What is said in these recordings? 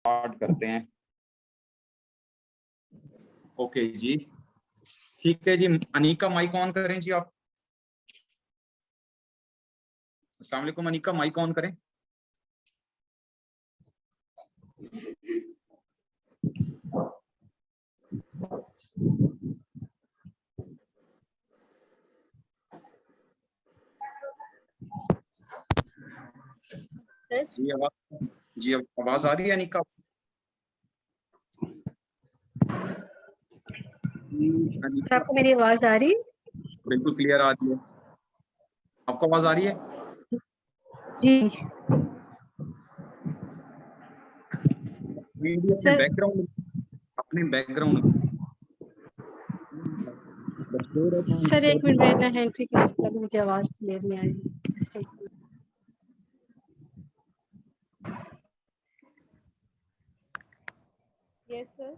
Start करते हैं। Okay जी, ठीक है जी। अनीका माइक ऑन करें जी आप। अस्सलाम वालेकुम अनीका, माइक ऑन करें। जी आवाज आ रही है अनीका? सर आपको मेरी आवाज आ रही है? बिल्कुल क्लियर आ रही है। आपको आवाज आ रही है? जी अपने बैकग्राउंड सर एक मिनट मैं हैंड फ्री कनेक्ट कर, मुझे आवाज क्लियर नहीं आ रही। Yes sir.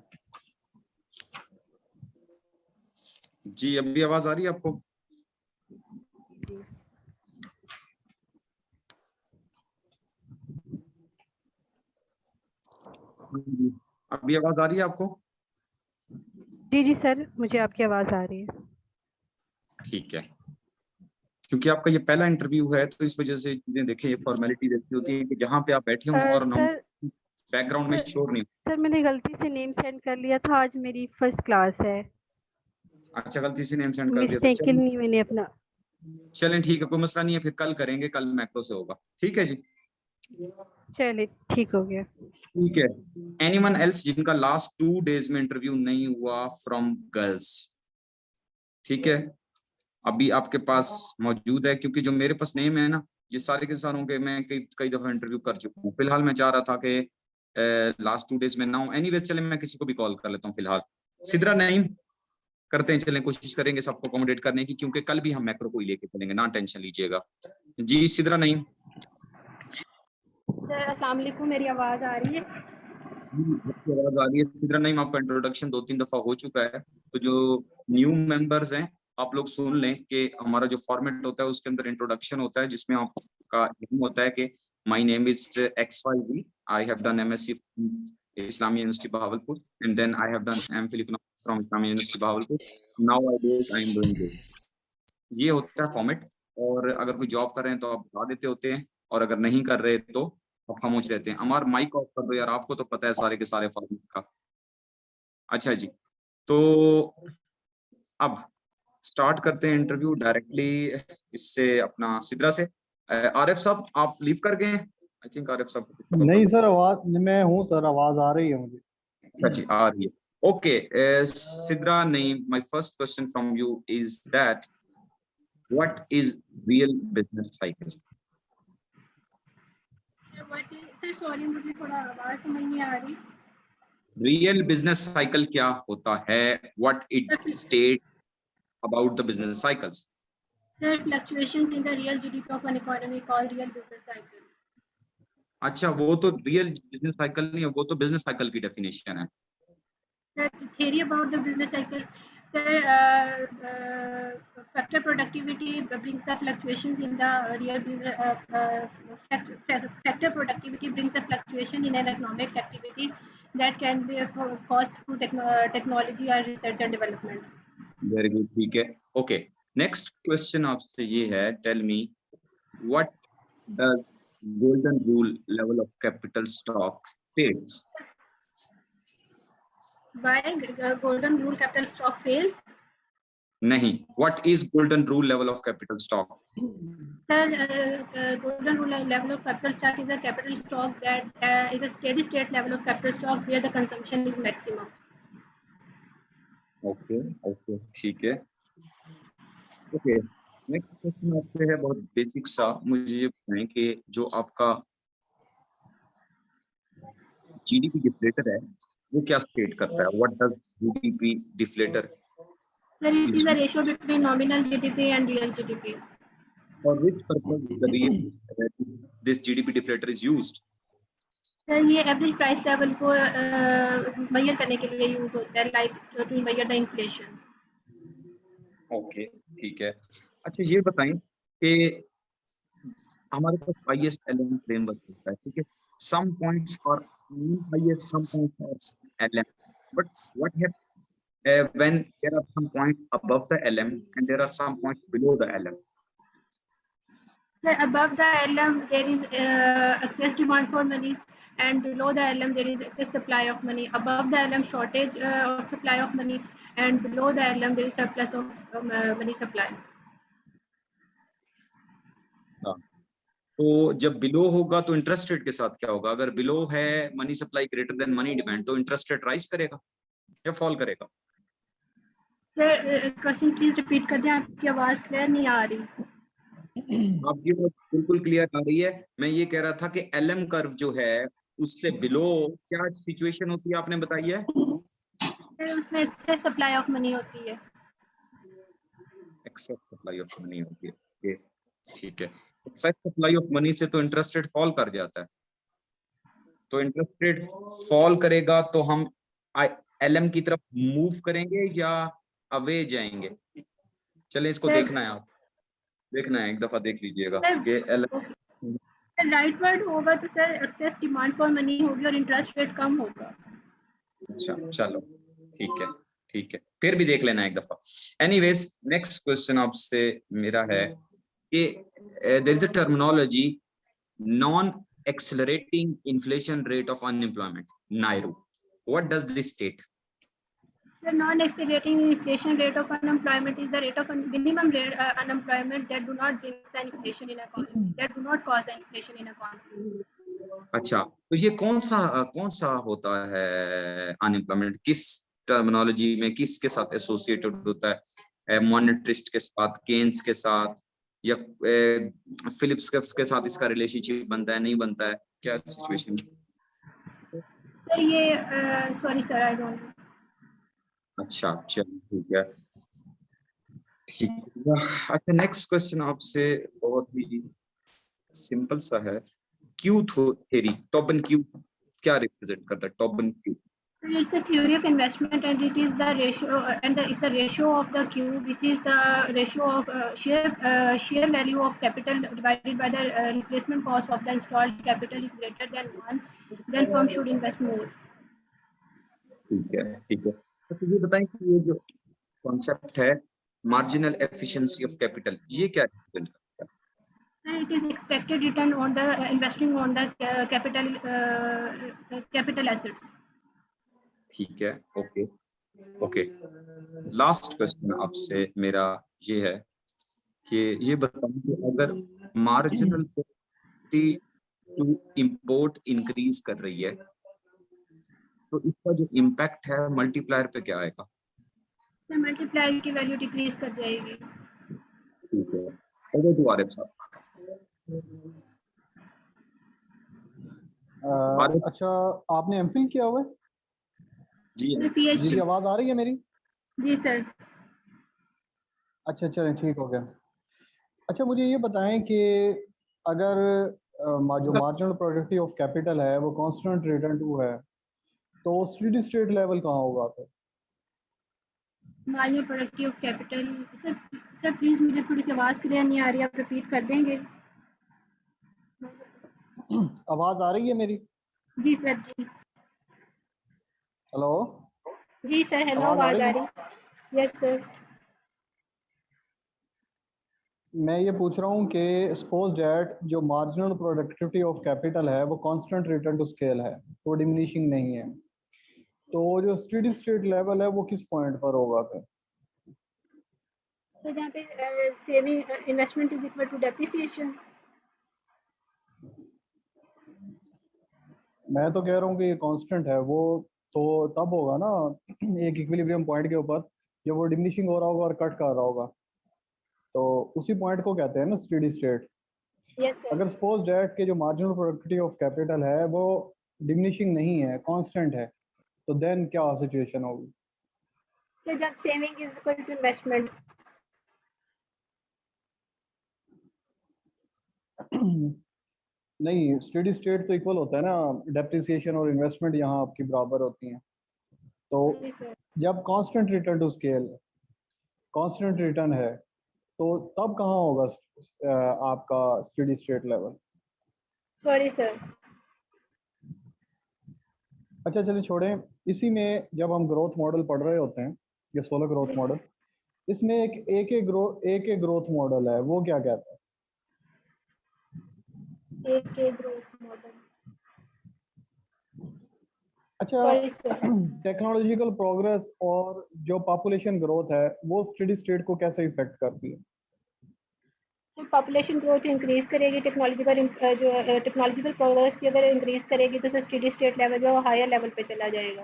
जी अभी आवाज आ रही है आपको? अभी आवाज आ रही है आपको? जी जी सर, मुझे आपकी आवाज आ रही है। ठीक है, क्योंकि आपका ये पहला इंटरव्यू है तो इस वजह से चीजें देखें, ये फॉर्मेलिटी रहती होती है कि जहाँ पे आप बैठे हों और बैकग्राउंड में शोर नहीं। सर मैंने गलती से नेम सेंड कर लिया था, आज मेरी फर्स्ट क्लास है। अच्छा, गलती से नेम सेंड कर दिया तो मिस्टेकनली मैंने अपना। चलें ठीक है, कोई मसला नहीं है, फिर कल करेंगे, कल मैक्रो से होगा। ठीक है जी, चलिए ठीक हो गया। ठीक है। एनीवन एल्स जिनका लास्ट 2 डेज में इंटरव्यू नहीं हुआ फ्रॉम गर्ल्स? ठीक है, अभी आपके पास मौजूद है, क्योंकि जो मेरे पास नेम है ना, ये सारे के सारों के मैं कई दफा इंटरव्यू कर चुका हूँ। फिलहाल मैं चाह रहा था कि लास्ट 2 डेज में ना हो। एनीवेज चले मैं किसी को भी कॉल कर लेता हूँ फिलहाल। सिद्रा नईम करते हैं, चलें कोशिश करेंगे सबको अकोमोडेट करने की, क्योंकि कल भी हम मैक्रो को ही लेके चलेंगे, ना टेंशन लीजिएगा। जी सिद्रा नईम। सर अस्सलाम वालेकुम, मेरी आवाज आ रही है? आपकी आवाज आ रही है सिद्रा नईम। आपका इंट्रोडक्शन 2-3 दफा हो चुका है, तो जो न्यू मेंबर्स हैं आप लोग सुन लें कि हमारा जो फॉर्मेट होता है उसके अंदर इंट्रोडक्शन होता है, जिसमें आपका एम होता है कि my name is XYZ, I have done MSc Islami university Bahawalpur and then I have done MPhil economics from Islami university Bahawalpur, now I am doing this. ये होता है फॉर्मेट। और अगर कोई जॉब कर रहे हैं तो आप बता देते होते हैं, और अगर नहीं कर रहे तो आप खामोश रहते हैं। हमारा माइक ऑफ कर दो यार, आपको तो पता है सारे के सारे फॉर्मेट का। अच्छा जी, तो अब स्टार्ट करते हैं इंटरव्यू डायरेक्टली इससे अपना सिद्रा से। आरिफ साहब आप लीव कर गए हैं? आई थिंक आरिफ साहब नहीं सर, आवाज मैं हूँ सर, आवाज आ रही है मुझे। अच्छा जी आ रही है। ओके सिद्रा नहीं, my first question from you is that what is real business cycle? Sir sorry, मुझे थोड़ा आवाज समझ नहीं आ रही। रियल बिजनेस साइकिल क्या होता है? What it state about the business cycles? Sir, fluctuations in the real GDP of an economy called real business cycle. अच्छा, वो तो रियल बिजनेस साइकिल नहीं है, वो तो बिजनेस साइकिल की डेफिनेशन है। Sir, the theory about the business cycle. Sir, factor productivity brings the fluctuations in the real business. Factor productivity brings the fluctuation in an economic activity that can be caused through technology or research and development. Very good, ठीक है। Okay, next question आपसे ये है, tell me what does golden rule level of capital stock states? Why golden rule capital stock fails? नहीं, what is golden rule level of capital stock? Sir, golden rule level of capital stock is a capital stock that is a steady state level of capital stock where the consumption is maximum. Okay okay, ठीक है। Okay, next question आपसे है बहुत basic सा। मुझे ये बताएं कि जो आपका जीडीपी डिफ्लेटर है वो क्या स्टेट करता है? What does GDP deflator? Sir, it is a ratio between nominal GDP and real GDP. For which purpose the real this GDP deflator is used? Sir, ये एवरेज प्राइस लेवल को measure करने के लिए use होता है, like to measure the inflation. Okay, ठीक है। अच्छा ये बताएं कि हमारे पास ISLN फ्रेमवर्क होता है, ठीक है। सम पॉइंट्स और highest some points of LM. But what happens when there are some points above the LM and there are some points below the LM? Sir, above the LM there is excess demand for money, and below the LM there is excess supply of money. Above the LM shortage of supply of money, and below the LM there is surplus of money supply. तो जब below होगा तो interest rate के साथ क्या होगा? अगर below है money supply greater than money demand, तो इंटरेस्ट रेट राइज करेगा या फॉल करेगा? सर क्वेश्चन प्लीज रिपीट कर दें, आपकी आवाज क्लियर नहीं आ रही। आपकी आवाज बिल्कुल क्लियर आ रही है। मैं ये कह रहा था कि एलएम कर्व जो है उससे बिलो क्या सिचुएशन होती है, आपने बताई है? सर उसमें एक्सेस सप्लाई ऑफ मनी होती है। एक्सेस सप्लाई ऑफ मनी होती है, ओके ठीक है। एक्सेस सप्लाई ऑफ मनी से तो इंटरेस्ट रेट फॉल कर जाता है, तो इंटरेस्ट रेट फॉल करेगा तो हम एलएम की तरफ मूव करेंगे या अवे जाएंगे? चले इसको देखना है, आप देखना है, एक दफा देख लीजिएगा कि एलएम राइट वर्ड होगा तो sir excess demand for money होगी और इंटरेस्ट रेट कम होगा। अच्छा चलो ठीक है, फिर भी देख लेना एक दफा। एनीवेज नेक्स्ट क्वेश्चन आपसे मेरा है कि there is a terminology non accelerating inflation rate of unemployment, NAIRU. What does this state? The non-accelerating inflation rate of unemployment is the rate of minimum rate, unemployment that do not bring the inflation in economy, that do not cause the inflation in economy. अच्छा, तो ये कौन सा होता है unemployment? किस terminology में किसके साथ एसोसिएटेड होता है? मॉनेटरिस्ट के साथ, केन्स के साथ, या फिलिप्स के साथ इसका रिलेशनशिप बनता है, नहीं बनता है? क्या सिचुएशन? सर ये sorry sir I don't know. अच्छा चलो ठीक है। अच्छा नेक्स्ट क्वेश्चन आपसे बहुत ही सिंपल सा है। क्यू थ्योरी, टॉबन क्यू क्या रिप्रेजेंट करता है? टॉबन Q It's a theory of investment, and it is the ratio if the ratio of the Q, which is the ratio of share value of capital divided by the replacement cost of the installed capital is greater than 1, then firm should invest more. ठीक है। तो ये बताएं कि ये जो concept है marginal efficiency of capital, ये क्या रिप्रेजेंट करता है? It is expected return on the investing on the capital assets. ठीक है, ओके। लास्ट क्वेश्चन आपसे मेरा ये है कि ये बताएं कि अगर marginal cost to import increase कर रही है तो इसका जो इम्पैक्ट है मल्टीप्लायर पे क्या आएगा? तो मल्टीप्लायर की वैल्यू डिक्रीज कर जाएगी। ठीक है, अगर तो आरिफ साहब अच्छा आपने एमफिल किया हुआ है? जी आवाज आ रही है मेरी? जी सर। अच्छा चलें ठीक हो गया। अच्छा मुझे ये बताएं कि अगर जो मार्जिनल प्रोडक्टिविटी ऑफ कैपिटल है वो कांस्टेंट रिटर्न टू है तो स्टेडी स्टेट लेवल कहाँ होगा फिर? Marginal productivity of capital sir please मुझे थोड़ी सी आवाज क्लियर नहीं आ रही, आप रिपीट कर देंगे? आवाज आ रही है मेरी? जी सर जी। हेलो जी सर हेलो आवाज आ रही? Yes sir. मैं ये पूछ रहा हूँ कि सपोज डैट जो मार्जिनल प्रोडक्टिविटी ऑफ कैपिटल है वो कांस्टेंट रिटर्न टू स्केल है, तो डिमिनिशिंग नहीं है, तो जो स्टेडी स्टेट लेवल है वो किस पॉइंट पर होगा फिर? तो जहाँ पे saving investment is equal to depreciation. मैं तो कह रहा हूँ कि ये कांस्टेंट है, वो तो तब होगा ना एक इक्विलिब्रियम पॉइंट के ऊपर जब वो डिमिनिशिंग हो रहा होगा और कट कर रहा होगा, तो उसी पॉइंट को कहते हैं ना स्टेडी स्टेट। अगर सपोज डैट के जो मार्जिनल प्रोडक्टिविटी ऑफ कैपिटल है वो डिमिनिशिंग नहीं है, कांस्टेंट है, तो देन क्या सिचुएशन होगी? तो जब saving is equal to investment. नहीं, स्टेडी स्टेट तो इक्वल होता है ना, डेप्रिसिएशन और इन्वेस्टमेंट यहाँ आपकी बराबर होती हैं, तो जब constant return to scale, constant return है, तो तब कहाँ होगा आपका steady state level? Sorry sir. अच्छा चलिए छोड़ें, इसी में जब हम ग्रोथ मॉडल पढ़ रहे होते हैं, ये 16 ग्रोथ मॉडल, इसमें एक ग्रोथ मॉडल है, वो क्या कहता है? एक ग्रोथ मॉडल, अच्छा, सॉरी सर। टेक्नोलॉजिकल प्रोग्रेस और जो पॉपुलेशन ग्रोथ है वो स्टेडी स्टेट को कैसे इफेक्ट करती है? सर पॉपुलेशन ग्रोथ इंक्रीज करेगी, टेक्नोलॉजिकल प्रोग्रेस भी अगर इंक्रीज करेगी तो स्टेडी स्टेट लेवल जो हायर लेवल पे चला जाएगा।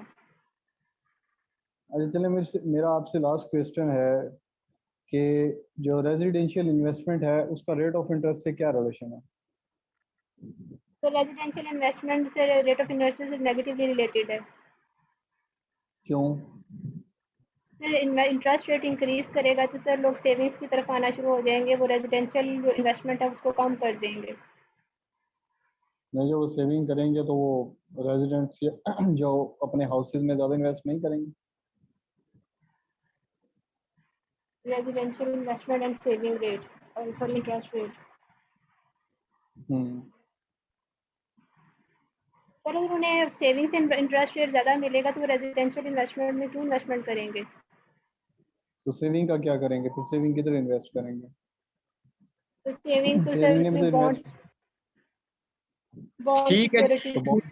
अच्छा चलिए, मेरा आपसे लास्ट क्वेश्चन है कि जो रेजिडेंशियल इन्वेस्टमेंट है उसका रेट ऑफ इंटरेस्ट से क्या रिलेशन है? तो रेजिडेंशियल इन्वेस्टमेंट से रेट ऑफ इंटरेस्ट से नेगेटिवली रिलेटेड है। क्यों? सर इंटरेस्ट रेट इंक्रीज करेगा तो सर लोग सेविंग्स की तरफ आना शुरू हो जाएंगे, वो रेजिडेंशियल जो इन्वेस्टमेंट है उसको कम कर देंगे। नहीं, जो वो सेविंग करेंगे तो वो रेजिडेंट्स जो अपने हाउसेज में ज़्यादा इन्वेस्ट नहीं करेंगे। Residential investment and saving rate, sorry interest rate. Hmm. Sir अगर उन्हें सेविंग्स इंटरेस्ट रेट ज़्यादा मिलेगा तो वो रेजिडेंशियल इन्वेस्टमेंट में क्यों इन्वेस्टमेंट करेंगे? तो सेविंग का क्या करेंगे, फिर सेविंग किधर इन्वेस्ट करेंगे? तो सेविंग तो सर सेविंग में भी तो उसमें इन्वेस्ट। बॉन्ड ठीक है सिक्योरिटी। तो बहुत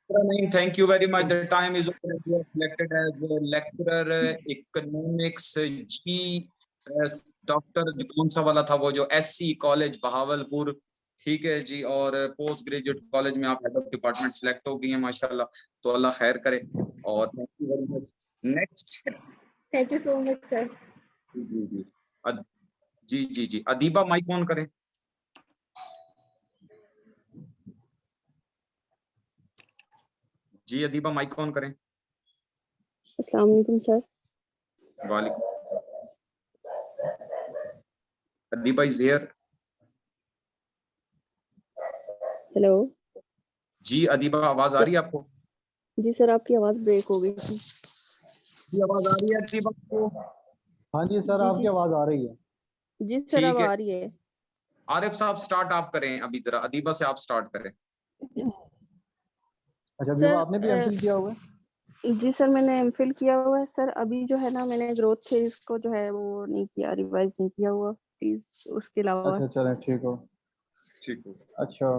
नहीं, thank you very much, the time is over, you are selected as lecturer economics जी, डॉक्टर कौन सा वाला था वो, जो एससी कॉलेज बहावलपुर, ठीक है जी, और पोस्ट ग्रेजुएट कॉलेज में आप हेड ऑफ डिपार्टमेंट सिलेक्ट हो गई हैं माशाल्लाह, तो अल्लाह खैर करे, और thank you very much. Next. Thank you so much sir. जी जी जी जी जी, अदीबा माइक ऑन करें। जी अदीबा माइक ऑन करें। अस्सलाम वालेकुम सर। वालेकुम। Adiba is here. हेलो। जी अदीबा, आवाज आ रही है आपको? जी सर, आपकी आवाज़ ब्रेक हो गई थी। जी आवाज आ रही है अदीबा को? हाँ जी सर, जी आपकी जी आवाज़ आ रही है। जी सर, अब ठीक है, आ रही है। आरिफ साहब स्टार्ट आप करें, अभी जरा अदीबा से आप स्टार्ट करें। अच्छा सर विवा, आपने भी एमफिल किया हुआ है? जी सर, मैंने एमफिल किया हुआ है सर। अभी जो है ना, मैंने ग्रोथ थ्योरीज को जो है वो नहीं किया, रिवाइज नहीं किया हुआ प्लीज, उसके अलावा। अच्छा चलें, ठीक हो। ठीक हो। अच्छा,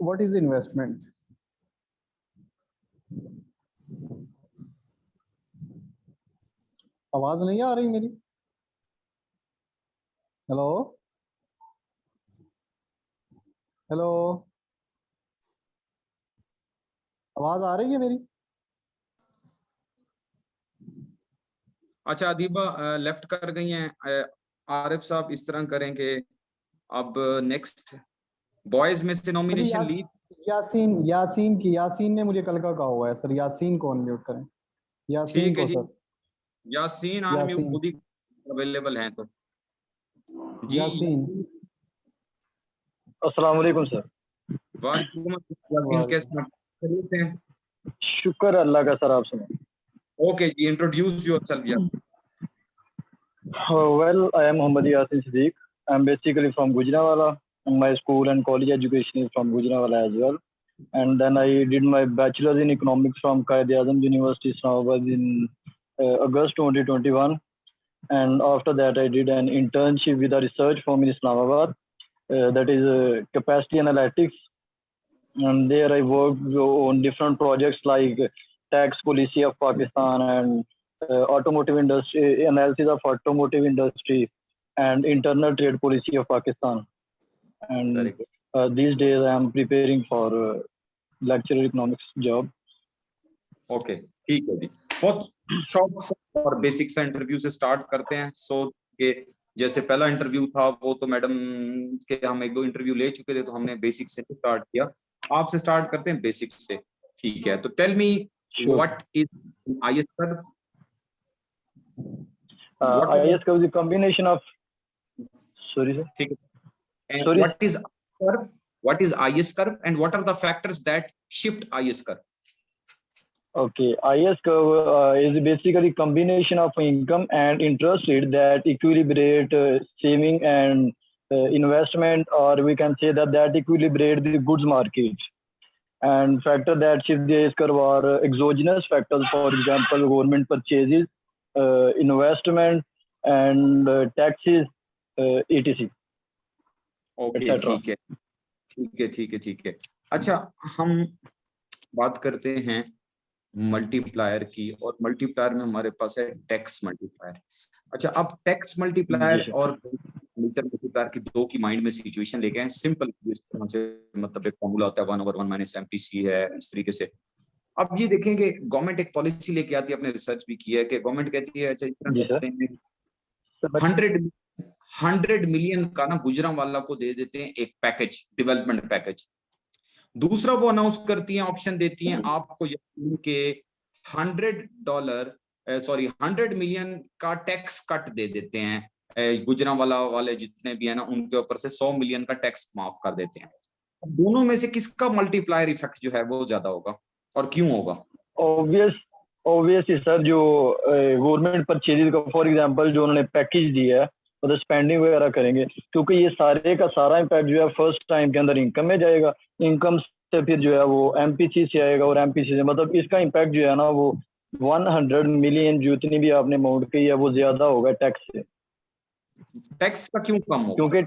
व्हाट इज इन्वेस्टमेंट? आवाज़ नहीं आ रही मेरी? हेलो हेलो, आवाज़ आ रही है मेरी? अच्छा अदीबा लेफ्ट कर गई हैं। आरिफ साहब इस तरह करें कि अब नेक्स्ट बॉयज में से अच्छा नॉमिनेशन ली। यासीन यासीन ने मुझे कल का कहा हुआ है सर, यासीन को अनम्यूट करें, यासीन ठीक है को जी, सर। यासीन अनम्यूट यासीन खुद ही अवेलेबल हैं तो जी। यासीन। अस्सलाम वालेकुम सर। वालेकुम अस्सलाम, यासीन वालेकुम। कैसे हैं? खैरियत हैं? शुक्र है अल्लाह का सर, आप सुनाए। ओके जी, इंट्रोड्यूस योरसेल्फ या। Well, I am Muhammad Yasin Siddiq. I'm basically from Gujranwala. My school and college education is from Gujranwala as well. And then I did my bachelor's in economics from Quaid-e-Azam University, Islamabad in August 2021. And after that, I did an internship with a research firm in Islamabad, that is capacity analytics. And there I worked on different projects like tax policy of Pakistan and automotive industry, analysis of automotive industry and internal trade policy of Pakistan. And very good. these days I am preparing for lecturer economics job. Okay ठीक है जी, बहुत short और basic सा interview से start करते हैं। सो के जैसे पहला इंटरव्यू था वो तो मैडम के हम एक दो इंटरव्यू ले चुके थे, तो हमने बेसिक से स्टार्ट किया, आपसे स्टार्ट करते हैं बेसिक से, ठीक है? तो tell me Sure. What is IS curve? IS curve is a combination of, sorry sir. ठीक है, Sorry. what is IS curve and what are the factors that shift IS curve? Okay, IS curve is basically combination of income and interest rate that equilibrate saving and investment, or we can say that equilibrate the goods market. And factor that shift the curve are exogenous factors, for example, government purchases, investment, and taxes, etc. Okay, etc. ठीक है, ठीक है, ठीक है, ठीक है। अच्छा, हम बात करते हैं मल्टीप्लायर की, और मल्टीप्लायर में हमारे पास है टैक्स मल्टीप्लायर। अच्छा, अब टैक्स मल्टीप्लायर और मल्टीप्लायर की दो की माइंड में सिचुएशन लेके आए, सिंपल से, मतलब एक फॉर्मूला होता है 1/1 - MPC है, इस तरीके से। अब ये देखेंगे गवर्नमेंट एक पॉलिसी लेके आती है, आपने रिसर्च भी किया है कि गवर्नमेंट कहती है अच्छा इस तरह करते हैं, 100 मिलियन का ना गुजरांवाला को दे देते हैं एक पैकेज, डेवलपमेंट पैकेज। दूसरा वो अनाउंस करती हैं, ऑप्शन देती हैं आपको के $100 मिलियन का टैक्स कट दे देते हैं, गुजरांवाला वाले जितने भी है ना उनके ऊपर से 100 मिलियन का टैक्स माफ कर देते हैं। दोनों में से किसका मल्टीप्लायर इफेक्ट जो है वो ज्यादा होगा और क्यों होगा? ऑब्वियसली सर, जो गवर्नमेंट परचेज का फॉर एग्जांपल जो उन्होंने पैकेज दिया है, मतलब स्पेंडिंग वगैरह करेंगे, क्योंकि ये सारे का सारा इम्पैक्ट जो है फर्स्ट टाइम के अंदर इनकम में जाएगा, इनकम से फिर जो है वो एमपीसी से आएगा, और एमपीसी से मतलब इसका इम्पैक्ट जो है ना वो 100 मिलियन जितनी भी आपने अमाउंट कही है वो ज्यादा होगा टैक्स से। टैक्स का क्यों कम होगा? क्योंकि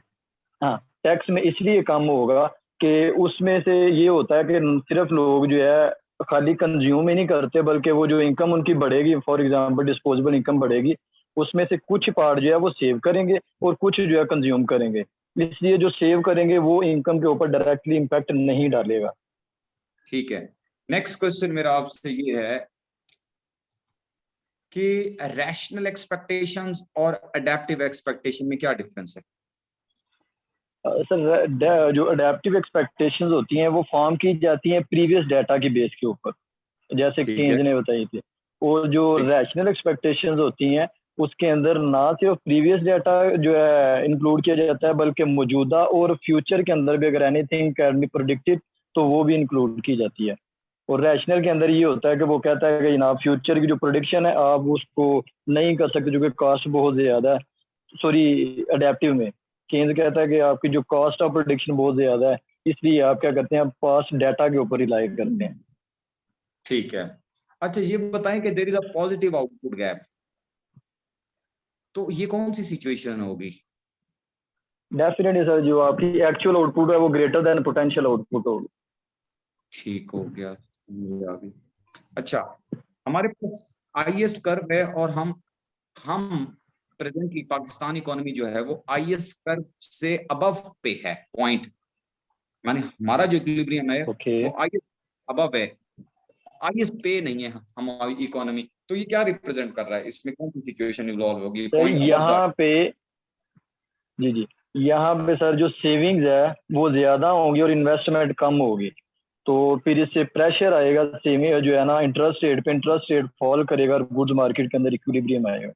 हाँ, टैक्स में इसलिए कम होगा कि उसमें से ये होता है कि सिर्फ लोग जो है खाली कंज्यूम ही नहीं करते, बल्कि वो जो इनकम उनकी बढ़ेगी, फॉर एग्जांपल डिस्पोजेबल इनकम बढ़ेगी, उसमें से कुछ पार्ट जो है वो सेव करेंगे और कुछ जो है कंज्यूम करेंगे। इसलिए जो सेव करेंगे वो इनकम के ऊपर डायरेक्टली इम्पैक्ट नहीं डालेगा। ठीक है, नेक्स्ट क्वेश्चन मेरा आपसे ये है कि रैशनल एक्सपेक्टेशंस और अडैप्टिव एक्सपेक्टेशन में क्या डिफरेंस है? सर, जो अडेप्टिव एक्सपेक्टेशंस होती हैं वो फॉर्म की जाती हैं प्रीवियस डाटा की बेस के ऊपर, जैसे केन्स ने बताई थी, और जो रैशनल एक्सपेक्टेशंस होती हैं उसके अंदर ना सिर्फ प्रीवियस डाटा जो है इंक्लूड किया जाता है, बल्कि मौजूदा और फ्यूचर के अंदर भी अगर एनीथिंग कैन बी प्रेडिक्टेड तो वो भी इंक्लूड की जाती है। और रैशनल के अंदर ये होता है कि वो कहता है कि जनाब फ्यूचर की जो प्रोडिक्शन है आप उसको नहीं कर सकते, जो कि कॉस्ट बहुत ज़्यादा है। सॉरी, अडेप्टिव में केन्स कहता है कि आपकी जो कॉस्ट ऑफ प्रोडिक्शन बहुत ज़्यादा है, इसलिए आप क्या करते हैं, पास्ट डाटा के ऊपर रिलाई करते हैं। ठीक है, अच्छा ये बताएं कि there is a positive output gap, तो ये कौन सी सिचुएशन होगी? डेफिनेटली सर, जो आपकी एक्चुअल आउटपुट है वो ग्रेटर देन पोटेंशियल आउटपुट होगी। ठीक हो गया, आ गई। अच्छा, हमारे पास आईएस कर्व है और हम प्रेजेंटली पाकिस्तान इकोनॉमी जो है वो आईएस कर्व से अबव पे है, पॉइंट, माने हमारा जो इक्विलिब्रियम है वो आईएस अबव है, आईएस पे नहीं है हमारी इकोनॉमी। तो ये क्या रिप्रेजेंट कर रहा है, इसमें कौन सी सिचुएशन इन्वॉल्व होगी? यहाँ पे जी यहाँ पे सर जो सेविंग्स है वो ज्यादा होंगी और इन्वेस्टमेंट कम होगी, तो फिर इससे प्रेशर आएगा सेविंग जो है ना इंटरेस्ट रेट पे, इंटरेस्ट रेट फॉल करेगा और गुड्स मार्केट के अंदर इक्विलिब्रियम आएगा।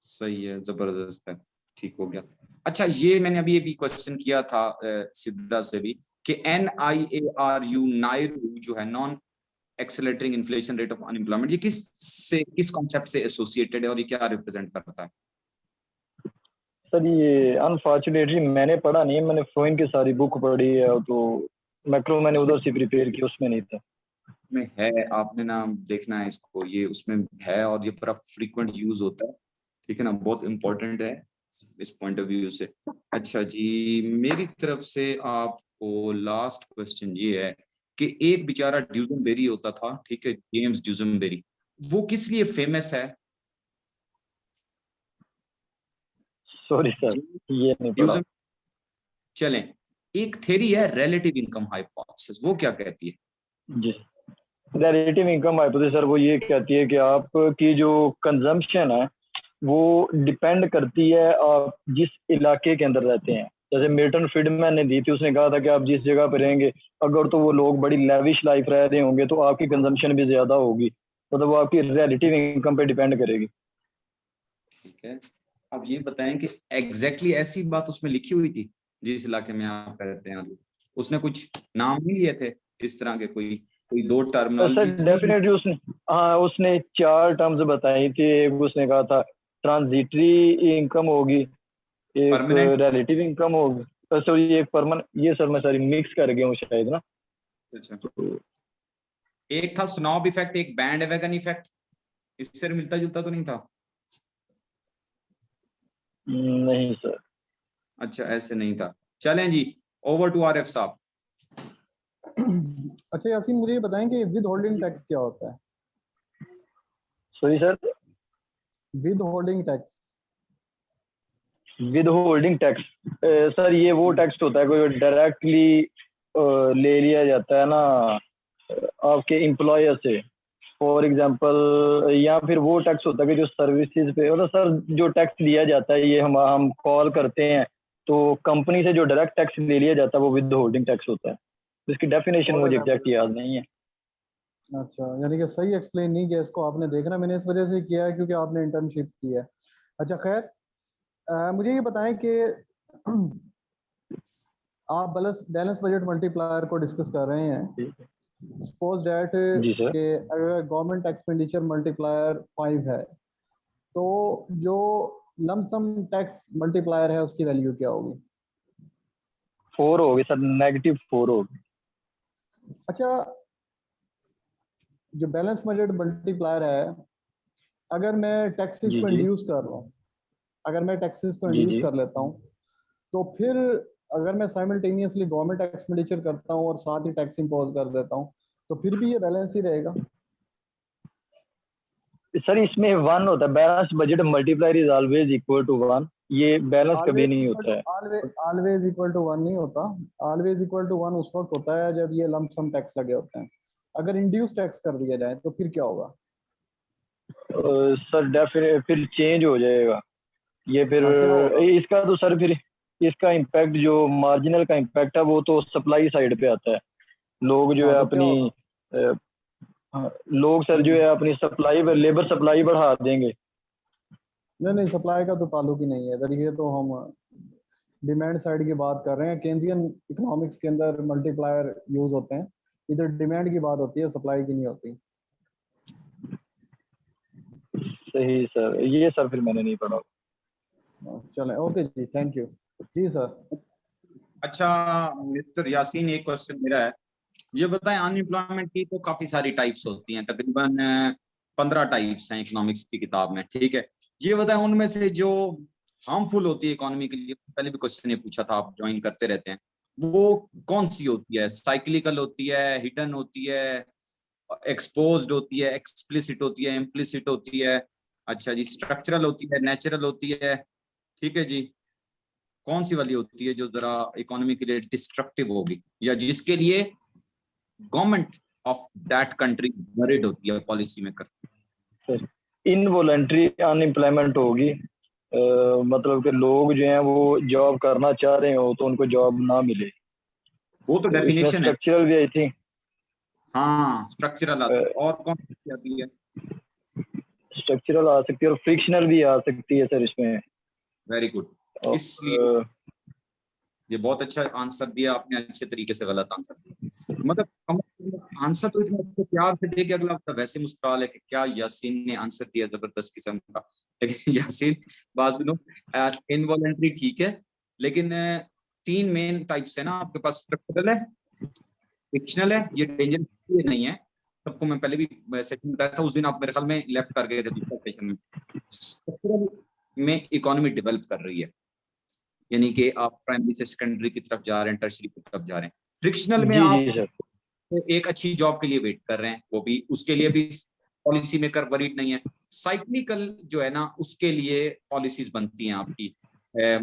सही है, जबरदस्त है, ठीक हो गया। अच्छा, ये मैंने अभी भी क्वेश्चन किया था सिद्धा से भी कि NIARU नायरू जो है non accelerating inflation rate of unemployment, ये किस कॉन्सेप्ट से एसोसिएटेड है और ये क्या रिप्रेजेंट करता है? सर ये अनफॉर्चुनेटली मैंने पढ़ा नहीं है, मैंने फ्लोइन की सारी बुक पढ़ी है, तो मैक्रो मैंने उधर से प्रिपेयर की, उसमें नहीं था। में है, आपने ना देखना है इसको, ये उसमें है और ये बड़ा फ्रीक्वेंट यूज होता है, ठीक है ना, बहुत इंपॉर्टेंट है इस पॉइंट ऑफ व्यू से। अच्छा जी, मेरी तरफ से आपको लास्ट क्वेश्चन ये है कि एक बेचारा ड्यूजनबेरी होता था, ठीक है, जेम्स ड्यूजनबेरी, वो किस लिए फेमस है? सॉरी सर, ये नहीं पढ़ा। चलें, एक थ्योरी है रिलेटिव इनकम हाइपोथेसिस, वो क्या कहती है? जी, रिलेटिव इनकम हाइपोथेसिस सर वो ये कहती है कि आपकी जो कंजम्पशन है वो डिपेंड करती है आप जिस इलाके के अंदर रहते हैं। जैसे मिल्टन फ्रीडमैन ने दी थी, उसने कहा था कि आप जिस जगह पर रहेंगे अगर तो वो लोग बड़ी लेविश लाइफ रह रहे होंगे तो आपकी कंजम्पशन भी ज्यादा होगी, मतलब वो आपकी रिलेटिव इनकम पे डिपेंड करेगी। ठीक है, अब ये बताएं कि एग्जैक्टली ऐसी बात उसमें लिखी हुई थी जिस इलाके में आप रहते हैं, उसने कुछ नाम नहीं लिए थे इस तरह के, कोई दो टर्मिनोलॉजी? डेफिनेटली उसने 4 टर्म्स बताई थी। उसने कहा था ट्रांजिटरी इनकम होगी, एक Permanent? रिलेटिव इनकम होगी, सॉरी एक परमानेंट, ये सर मैं सारी मिक्स कर गया हूँ शायद ना। अच्छा, तो एक था स्नॉब इफेक्ट, एक बैंड वैगन इफेक्ट, इससे मिलता जुलता तो नहीं था? नहीं सर। अच्छा, ऐसे नहीं था। चलें जी, ओवर टू आरिफ साहब। अच्छा यासीन, मुझे ये बताएं कि विद होल्डिंग टैक्स क्या होता है? Sorry sir. With holding tax. With holding tax sir ये वो टैक्स होता है कोई डायरेक्टली ले लिया जाता है ना आपके एम्प्लॉयर से, फॉर एग्जांपल, या फिर वो टैक्स होता है कि जो सर्विसेज पे, मतलब सर जो टैक्स लिया जाता है ये हम कॉल करते हैं तो कंपनी से जो डायरेक्ट टैक्स ले लिया जाता है वो विद होल्डिंग टैक्स होता है। इसकी डेफिनेशन मुझे एग्जैक्ट याद नहीं है। अच्छा, यानी कि सही एक्सप्लेन नहीं किया इसको आपने, देखना मैंने इस वजह से किया है क्योंकि आपने इंटर्नशिप की है। अच्छा खैर, मुझे ये बताएं कि आप बैलेंस बजट मल्टीप्लायर को डिस्कस कर रहे हैं। सपोज दैट जी सर। कि अगर गवर्नमेंट एक्सपेंडिचर मल्टीप्लायर 5 है तो जो लमसम टैक्स मल्टीप्लायर है उसकी वैल्यू क्या होगी? 4 होगी सर, -4 होगी। अच्छा, जो बैलेंस बजट मल्टीप्लायर है, अगर मैं टैक्सेस जी को जी इंड्यूस कर रहा हूँ, अगर मैं टैक्सेस को जी इंड्यूस जी। कर लेता हूँ तो फिर अगर मैं साइमल्टेनियसली गवर्नमेंट एक्सपेंडिचर करता हूँ और साथ ही टैक्स इम्पोज कर देता हूँ तो फिर भी ये बैलेंस ही रहेगा? सर इसमें 1 होता है, balance budget multiplier is always equal to 1, ये बैलेंस कभी नहीं होता है। ऑलवेज इक्वल टू 1 नहीं होता। ऑलवेज इक्वल टू 1 उस वक्त होता है जब ये लंप सम टैक्स लगे होते हैं। अगर इंड्यूस टैक्स कर दिया जाए तो फिर क्या होगा? सर डेफिनेट फिर चेंज हो जाएगा ये फिर। हाँ, क्या होगा? इसका तो सर फिर इसका इम्पैक्ट जो मार्जिनल का इम्पैक्ट है वो तो सप्लाई साइड पे आता है। लोग जो हाँ, है तो क्या अपनी होगा? लोग सर जो है अपनी सप्लाई, लेबर सप्लाई बढ़ा देंगे। नहीं नहीं, सप्लाई का तो ताल्लुक ही नहीं है इधर, ये तो हम डिमांड साइड की बात कर रहे हैं। केंजियन इकोनॉमिक्स के अंदर मल्टीप्लायर यूज होते हैं, इधर डिमांड की बात होती है, सप्लाई की नहीं होती। सही सर, ये सर फिर मैंने नहीं पढ़ा। चलें, ओके जी, थैंक यू जी सर। अच्छा मिस्टर यासीन, एक क्वेश्चन मेरा है, ये बताएं अनएम्प्लॉयमेंट की तो काफी सारी टाइप्स होती हैं, तकरीबन 15 टाइप्स हैं इकोनॉमिक्स की किताब में, ठीक है। ये बताएं उनमें से जो हार्मफुल होती है इकोनॉमी के लिए, पहले भी क्वेश्चन ये पूछा था, आप ज्वाइन करते रहते हैं, वो कौन सी होती है? साइक्लिकल होती है, हिडन होती है, एक्सपोज्ड होती है, एक्सप्लिसिट होती है, इम्प्लिसिट होती है, अच्छा जी, स्ट्रक्चरल होती है, नेचुरल होती है, ठीक है जी, कौन सी वाली होती है जो जरा इकोनॉमी के लिए डिस्ट्रक्टिव होगी या जिसके लिए government of that country worried होती है policy maker? Sir involuntary unemployment होगी, मतलब कि लोग जो हैं वो जॉब करना चाह रहे हो तो उनको जॉब ना मिले। वो तो तो इसमें डेफिनेशन है। स्ट्रक्चरल भी आई थी। हाँ, स्ट्रक्चरल आता है, और कौन सी आती है? स्ट्रक्चरल आ सकती है और फ्रिक्शनल भी आ सकती है सर इसमें। Very good. और, इसलिए ये बहुत अच्छा आंसर दिया आपने, अच्छे तरीके से गलत आंसर दिया, मतलब आंसर तो इतना अच्छे प्यार से दे के अगला तो वैसे मुस्कुरा ले कि क्या यासीन ने आंसर दिया जबरदस्त किस्म का। लेकिन यासीन बात सुनो, इनवॉलेंट्री ठीक है, लेकिन 3 मेन टाइप्स है ना आपके पास, स्ट्रक्चरल है, फिक्शनल है, ये डेंजर नहीं है, सबको मैं पहले भी सेशन बताया था, उस दिन आप मेरे ख्याल में लेफ्ट कर गए थे दूसरा सेशन में। स्ट्रक्चरल में इकोनॉमी डेवलप कर रही है, यानी कि आप प्राइमरी से सेकेंडरी की तरफ जा रहे हैं, टर्शरी की तरफ जा रहे हैं। फ्रिक्शनल में जी आप जी सर। एक अच्छी जॉब के लिए वेट कर रहे हैं, वो भी उसके लिए भी पॉलिसी मेकर वरीड नहीं है। साइक्लिकल जो है ना, उसके लिए पॉलिसीज बनती हैं आपकी,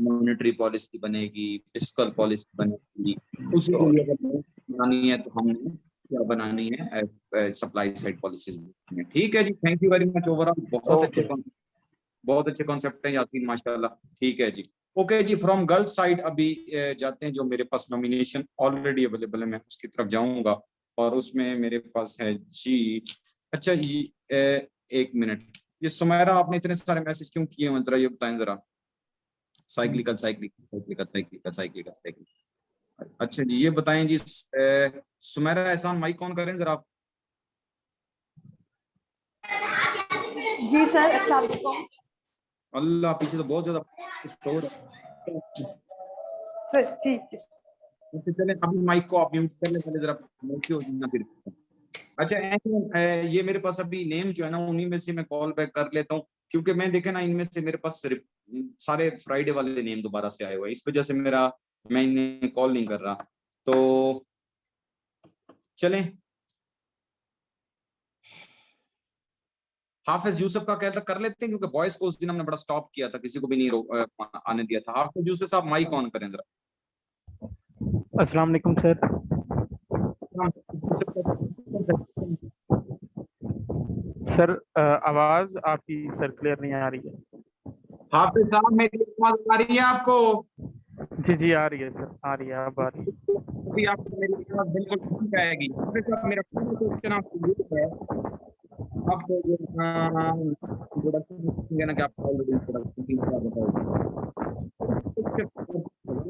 मॉनेटरी पॉलिसी बनेगी, फिस्कल पॉलिसी बनेगी, उसी के लिए अगर बनानी है तो हमने क्या बनानी है, सप्लाई साइड पॉलिसीज बनानी है। ठीक है जी, thank you very much. Overall बहुत अच्छे कॉन्सेप्ट हैं यासीन, माशाल्लाह। ठीक है जी, ओके जी। फ्रॉम गर्ल्स साइड अभी जाते हैं, जो मेरे पास नॉमिनेशन ऑलरेडी अवेलेबल है मैं उसकी तरफ जाऊंगा, और उसमें मेरे पास है जी, अच्छा जी, एक मिनट, ये सुमेरा आपने इतने सारे मैसेज क्यों किए हैं जरा ये बताएं जरा। Cyclical cyclical cyclical cyclical cyclical cyclical, अच्छा जी, ये बताएं जी, सुमेरा एहसान माइक ऑन करें जरा आप। जी सर, अस्सलाम वालेकुम। अल्लाह, पीछे तो बहुत ज्यादा शोर है। सर ठीक है। तो चले अभी माइक को आप म्यूट कर ले, पहले जरा म्यूट हो जाना फिर। अच्छा ये मेरे पास अभी नेम जो है ना, उन्हीं में से मैं कॉल बैक कर लेता हूँ, क्योंकि मैं देखे ना इनमें से मेरे पास सिर्फ सारे फ्राइडे वाले नेम दोबारा से आए हुए हैं, इस वजह से मैं इन्हें कॉल नहीं कर रहा। तो चलें, हाफिज यूसुफ का कहता कर लेते हैं, क्योंकि बॉयज को उस दिन हमने बड़ा स्टॉप किया था, किसी को भी नहीं आने दिया था। हाफिज यूसुफ साहब माइक ऑन करें जरा। अस्सलाम वालेकुम सर। सर आवाज आपकी सर क्लियर नहीं आ रही है। हाफिज साहब मेरी आवाज आ रही है आपको? जी जी आ रही है सर, आ रही है, अब आ रही है। अभी आपको मेरी आवाज बिल्कुल ठीक आएगी। हाफिज साहब मेरा पहला क्वेश्चन आपको ये है, आपको ये इंट्रोडक्शन देना कि आप ऑलरेडी इंट्रोडक्शन की बात बताओगे,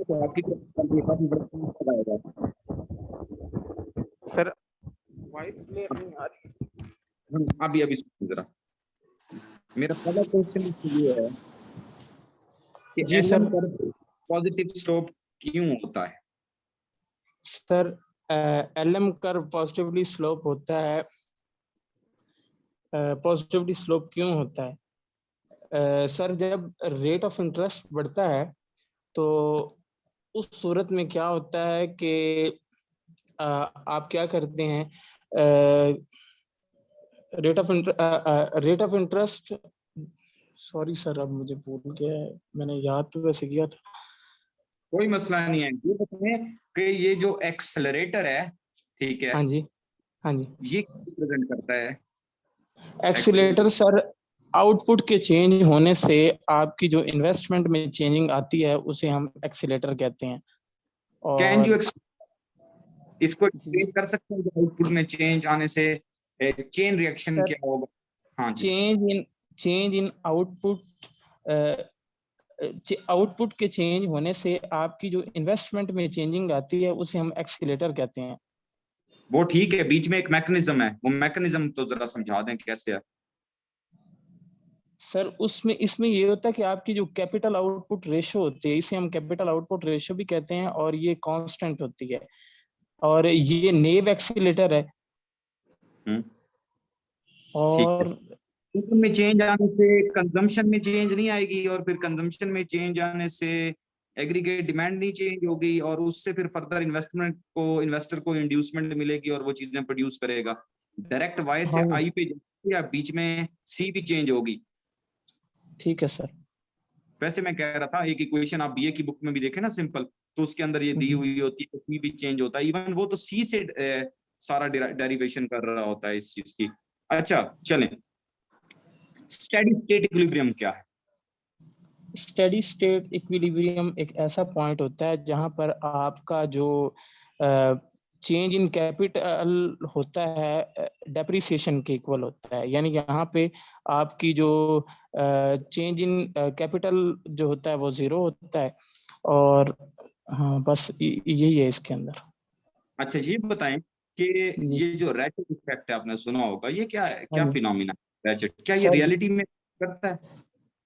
तो आपकी काफी बड़ा आएगा। सर वॉइस क्लियर नहीं आ रही। अभी जरा मेरा पहला क्वेश्चन ये है कि जी सर। पॉजिटिव स्लोप क्यों होता है? Sir LM curve positively slope होता है। पॉजिटिवली स्लोप क्यों होता है? सर जब रेट ऑफ इंटरेस्ट बढ़ता है तो उस सूरत में क्या होता है कि आप क्या करते हैं, rate of interest, sorry sir अब मुझे भूल गया है, मैंने याद तो वैसे किया था। कोई मसला नहीं है, ये बताएं कि ये जो एक्सेलरेटर है, ठीक है, हाँ जी, हाँ जी, ये रिप्रेजेंट करता है? एक्सीलेटर सर आउटपुट के चेंज होने से आपकी जो इन्वेस्टमेंट में चेंजिंग आती है उसे हम एक्सीलेटर कहते हैं। कैन यू और इसको एक्सप्लेन कर सकते हैं आउटपुट में चेंज आने से चेन रिएक्शन क्या होगा? हाँ जी। चेंज इन आउटपुट के चेंज होने से आपकी जो इन्वेस्टमेंट में चेंजिंग आती है उसे हम एक्सीलेटर कहते हैं। वो ठीक है, बीच में एक मैकेनिज्म है, वो मैकेनिज्म तो जरा समझा दें कैसे है? सर इसमें ये होता है कि आपकी जो कैपिटल आउटपुट रेशो होती है, इसे हम कैपिटल आउटपुट रेशो भी कहते हैं, और ये कांस्टेंट होती है, और ये नेव एक्सीलेटर है। और इनकम में चेंज आने से कंजम्पशन में चेंज नहीं आएगी, और फिर कंजम्पशन में चेंज आने से एग्रीगेट डिमांड नहीं चेंज होगी, और उससे फिर फर्दर इन्वेस्टर को इंड्यूसमेंट मिलेगी और वो चीजें प्रोड्यूस करेगा। डायरेक्ट वाई से आई पे या बीच में सी भी चेंज होगी। ठीक है सर। वैसे मैं कह रहा था एक इक्वेशन आप बीए की बुक में भी देखें ना सिंपल, तो उसके अंदर ये दी हुई होती है, सी भी चेंज होता है, इवन वो तो सी से सारा डेरिवेशन कर रहा होता है इस चीज की। अच्छा चलें, स्टेडी स्टेट इक्विलिब्रियम क्या है? स्टेडी स्टेट इक्विलिब्रियम एक ऐसा पॉइंट होता है जहां पर आपका जो चेंज इन कैपिटल होता है डेप्रिसिएशन के इक्वल होता है, यानी यहाँ पे आपकी जो चेंज इन कैपिटल जो होता है वो 0 होता है। और हाँ बस यही है इसके अंदर। अच्छा ये बताएं कि ये जो रैचेट इफेक्ट है आपने सुना होगा, ये क्या है, क्या फिनोमिना रैचेट, क्या ये रियलिटी में करता है?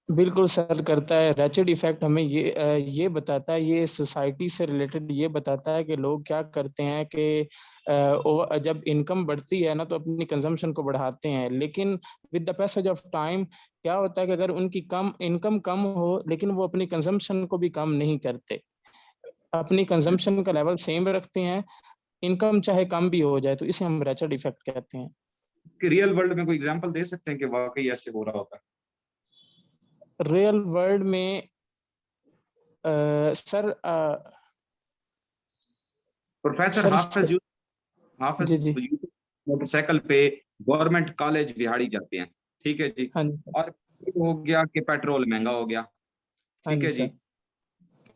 बिल्कुल सर करता है। रैचेट इफेक्ट हमें ये बताता है, ये सोसाइटी से रिलेटेड ये बताता है कि लोग क्या करते हैं कि जब इनकम बढ़ती है ना तो अपनी कंजम्पशन को बढ़ाते हैं, लेकिन with the passage of time क्या होता है कि अगर उनकी इनकम कम हो लेकिन वो अपनी कंजम्पशन को भी कम नहीं करते, अपनी कंजम्पशन का लेवल सेम रखते हैं, इनकम चाहे कम भी हो जाए, तो इसे हम रैचेट इफेक्ट कहते हैं। रियल वर्ल्ड में कोई एग्जांपल दे सकते हैं कि वाकई ऐसे हो रहा होता है? रियल वर्ल्ड में सर प्रोफेसर हाफिज मोटरसाइकिल पे गवर्नमेंट कॉलेज बिहाड़ी जाते हैं, ठीक है जी, और हो गया कि पेट्रोल महंगा हो गया, ठीक है जी।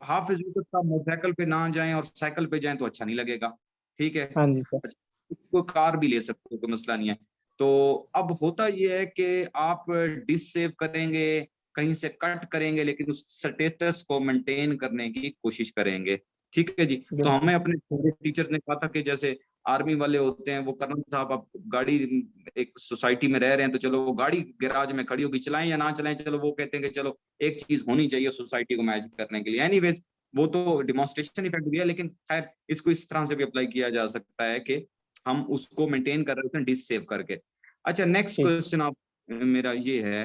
हाफिज यूसुफ साहब मोटरसाइकिल पे ना जाएं और साइकिल पे जाएं तो अच्छा नहीं लगेगा, ठीक है। कोई कार भी ले सकते हो, कोई मसला नहीं है। तो अब होता ये है कि आप डिस सेव करेंगे, कहीं से कट करेंगे, लेकिन उस स्टेटस को मेंटेन करने की कोशिश करेंगे, ठीक है जी। तो हमें अपने टीचर ने कहा था कि जैसे आर्मी वाले होते हैं, वो कर्नल साहब, आप गाड़ी एक सोसाइटी में रह रहे हैं तो चलो वो गाड़ी गैराज में खड़ी होगी, चलाएं या ना चलाएं, चलो वो कहते हैं कि चलो एक चीज होनी चाहिए सोसाइटी को मैच करने के लिए। एनीवेज वो तो डिमॉन्स्ट्रेशन इफेक्ट भी है, लेकिन खैर इसको इस तरह से भी अप्लाई किया जा सकता है कि हम उसको मेंटेन कर रहे हैं डिस सेव करके। अच्छा, नेक्स्ट ठीक। क्वेश्चन आप मेरा ये है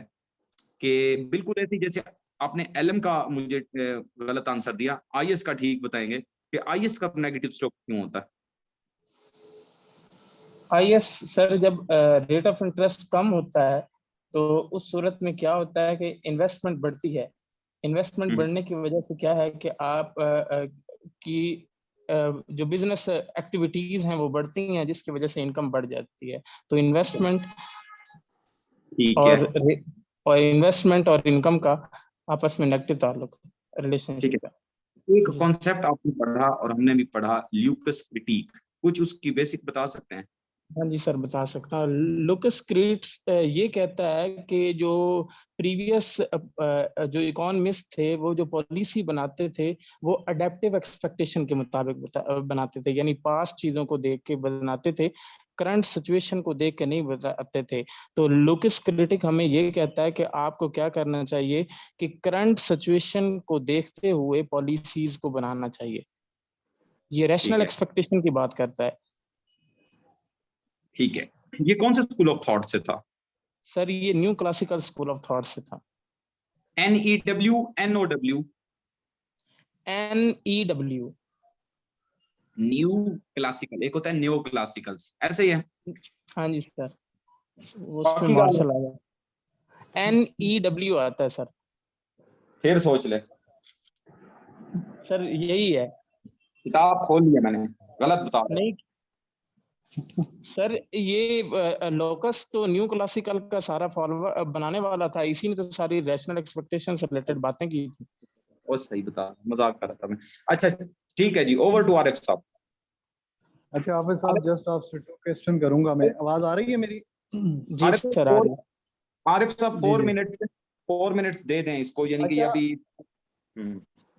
कि बिल्कुल ऐसी जैसे आपने एलएम का मुझे गलत आंसर दिया, आईएस का ठीक बताएंगे कि आईएस का नेगेटिव स्ट्रोक क्यों होता है? आईएस सर, जब रेट ऑफ इंटरेस्ट कम होता है तो उस सूरत में क्या होता है कि इन्वेस्टमेंट बढ़ती है। इन्वेस्टमेंट बढ़ने की वजह से क्या है कि आप की जो बिजनेस एक्टिविटीज हैं वो बढ़ती हैं, जिसकी वजह से इनकम बढ़ जाती है। तो इन्वेस्टमेंट ठीक है, और इन्वेस्टमेंट और इनकम का आपस में नेगेटिव ताल्लुक ठीक रिलेशनशिप है। है। एक कॉन्सेप्ट आपने पढ़ा और हमने भी पढ़ा, ल्यूकस क्रिटिक, कुछ उसकी बेसिक बता सकते हैं? हाँ जी सर, बता सकता हूँ। लुकस क्रीट्स ये कहता है कि जो प्रीवियस जो इकोनॉमिस्ट थे वो जो पॉलिसी बनाते थे वो अडेप्टिव एक्सपेक्टेशन के मुताबिक बनाते थे, यानी पास्ट चीजों को देख के बनाते थे, करंट सिचुएशन को देख के नहीं बताते थे। तो लुकस क्रिटिक हमें ये कहता है कि आपको क्या करना चाहिए कि करंट सिचुएशन को देखते हुए पॉलिसीज को बनाना चाहिए। ये रैशनल एक्सपेक्टेशन की बात करता है। ठीक है, ये कौन सा स्कूल ऑफ थॉट से था? सर ये new classical school of thought से था। NEW NOW? NEW, new classical, एक होता है न्यू क्लासिकल्स, ऐसे ही है? हाँ जी सर, उसमें मार्शल आया। NEW आता है सर। फिर सोच ले, सर यही है। किताब खोल लिया मैंने, गलत बता रहा। नहीं सर, ये लोकस तो न्यू क्लासिकल का सारा फॉलोअर बनाने वाला था, इसी ने तो सारी रैशनल एक्सपेक्टेशन से रिलेटेड बातें की थी। वो सही बता, मजाक कर रहा था मैं। अच्छा ठीक है जी, ओवर टू आरिफ साहब। अच्छा हाफिज साहब, जस्ट आपसे 2 क्वेश्चन करूंगा मैं। आवाज आ रही है मेरी? जी सर, आ रही है। आरिफ साहब जी, 4 जी। मिनट 4 मिनट्स दे दें इसको, यानी कि अच्छा। अभी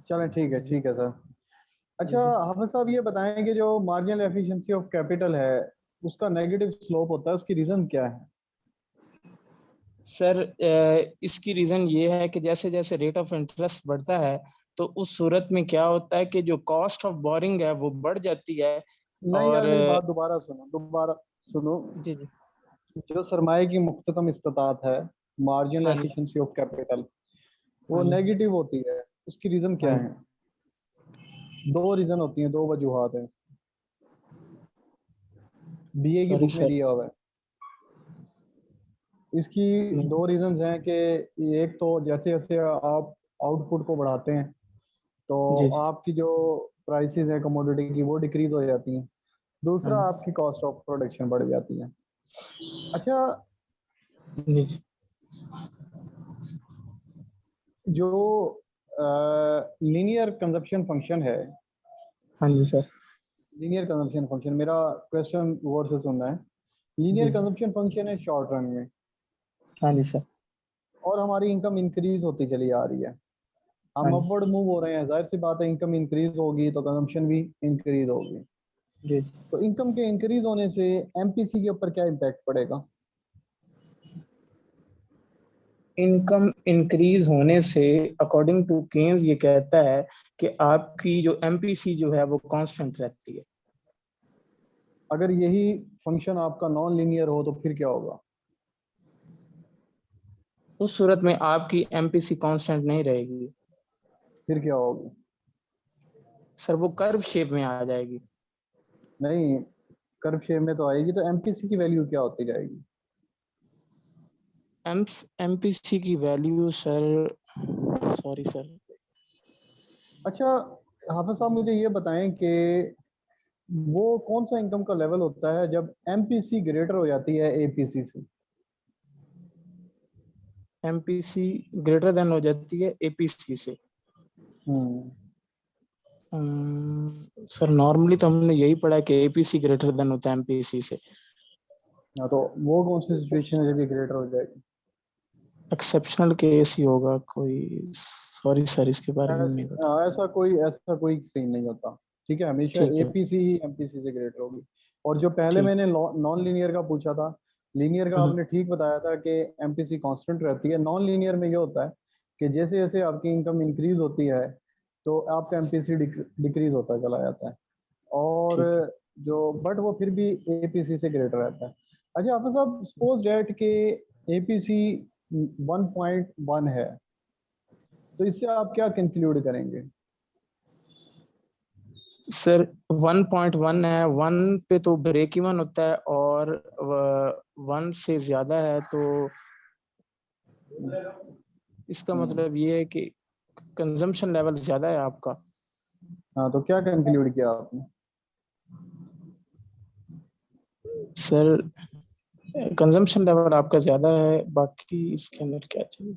चलें, ठीक है सर। अच्छा हाफिज साहब, ये बताएं कि जो मार्जिनल एफिशिएंसी ऑफ कैपिटल है उसका नेगेटिव स्लोप होता है, उसकी रीजन क्या है? सर इसकी रीजन ये है कि जैसे जैसे रेट ऑफ इंटरेस्ट बढ़ता है तो उस सूरत में क्या होता है कि जो कॉस्ट ऑफ बोरिंग है वो बढ़ जाती है। नहीं यार, और मेरी बात दोबारा सुनो। जी जी, जो सरमाए की मुख्ततम इस्तात है, मार्जिनल हाँ जी, एफिशिएंसी ऑफ कैपिटल, वो हाँ जी, नेगेटिव होती है। उसकी रीजन क्या हाँ है? 2 रीजन होती हैं, 2 वजूहात हैं। बीए की सॉरी बुक में सर। दिया हुआ है। इसकी 2 रीजंस हैं कि एक तो जैसे जैसे आप आउटपुट को बढ़ाते हैं तो जी जी, आपकी जो प्राइसेस है कमोडिटी की वो डिक्रीज हो जाती हैं। दूसरा, हाँ आपकी कॉस्ट ऑफ प्रोडक्शन बढ़ जाती है। अच्छा, जी जी, जो लीनियर कंजप्शन फंक्शन है, हाँ जी सर, लीनियर कंजप्शन फंक्शन, मेरा क्वेश्चन गौर से सुनना है। जी लीनियर जी, कंजप्शन फंक्शन है शॉर्ट रन में, हाँ जी सर, और हमारी इनकम इंक्रीज होती चली आ रही है। हाँ हम जी, अपवर्ड मूव हो रहे हैं, जाहिर सी बात है इनकम इंक्रीज होगी तो कंजम्पशन भी इंक्रीज होगी। जी जी। तो इनकम के इंक्रीज होने से एमपीसी के ऊपर क्या इम्पैक्ट पड़ेगा? इनकम इंक्रीज होने से अकॉर्डिंग टू केन्स ये कहता है कि आपकी जो एमपीसी जो है वो कांस्टेंट रहती है। अगर यही फंक्शन आपका नॉन लीनियर हो तो फिर क्या होगा? उस सूरत में आपकी एमपीसी कांस्टेंट नहीं रहेगी फिर क्या होगी? सर, वो कर्व शेप में आ जाएगी। नहीं, कर्व शेप में तो आएगी, तो एमपीसी की वैल्यू क्या होती जाएगी? एमपीसी की वैल्यू सर, सॉरी सर। अच्छा हाफिज साहब, मुझे ये बताएं कि वो कौन सा इनकम का लेवल होता है जब एमपीसी ग्रेटर हो जाती है एपीसी से? एमपीसी ग्रेटर देन हो जाती है एपीसी से। सर नॉर्मली तो हमने यही पढ़ा है कि एपीसी ग्रेटर देन होता है एमपीसी से। हाँ, तो वो कौन सी सिचुएशन है जब ये ग्रेटर हो जाएगी? एक्सेप्शनल केस ही होगा कोई, सॉरी सर इसके बारे में नहीं पता। ऐसा कोई सीन नहीं होता। ठीक है, हमेशा ठीक है, एपीसी ही एमपीसी से ग्रेटर होगी। और जो पहले ठीक। मैंने नॉन लीनियर का पूछा था, लीनियर का आपने ठीक बताया था कि एमपीसी कांस्टेंट रहती है। नॉन लीनियर में ये होता है कि जैसे जैसे आपकी इनकम इंक्रीज होती है तो आपका एमपीसी डिक्रीज होता चला जाता है, और जो बट वो फिर भी एपीसी से ग्रेटर रहता है। अच्छा हाफिज साहब, सपोज डेट के एपीसी 1.1 है, तो इससे आप क्या कंक्लूड करेंगे? सर 1.1 है, 1 पे तो ब्रेक इवन होता है, और 1 से ज्यादा है तो इसका मतलब ये है कि कंजम्पशन लेवल ज्यादा है आपका। हाँ, तो क्या कंक्लूड किया आपने? सर कंजम्पशन लेवल आपका ज्यादा है, बाकी इसके अंदर क्या चाहिए?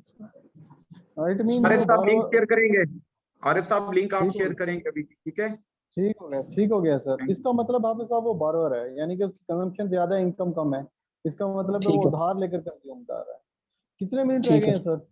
इट मीन आरिफ वो साहब लिंक बारो शेयर करेंगे, आरिफ साहब लिंक आप ठीक शेयर हो करेंगे अभी, ठीक है? ठीक हो गया सर। इसका मतलब हाफिज साहब वो बारोअर है, यानी कि उसकी कंजम्पशन ज्यादा है, इनकम कम है। इसका मतलब है ठीक वो है, उधार लेकर कंज्यूम कर रहा है। कितने मिनट रह ठीक गए है। हैं सर?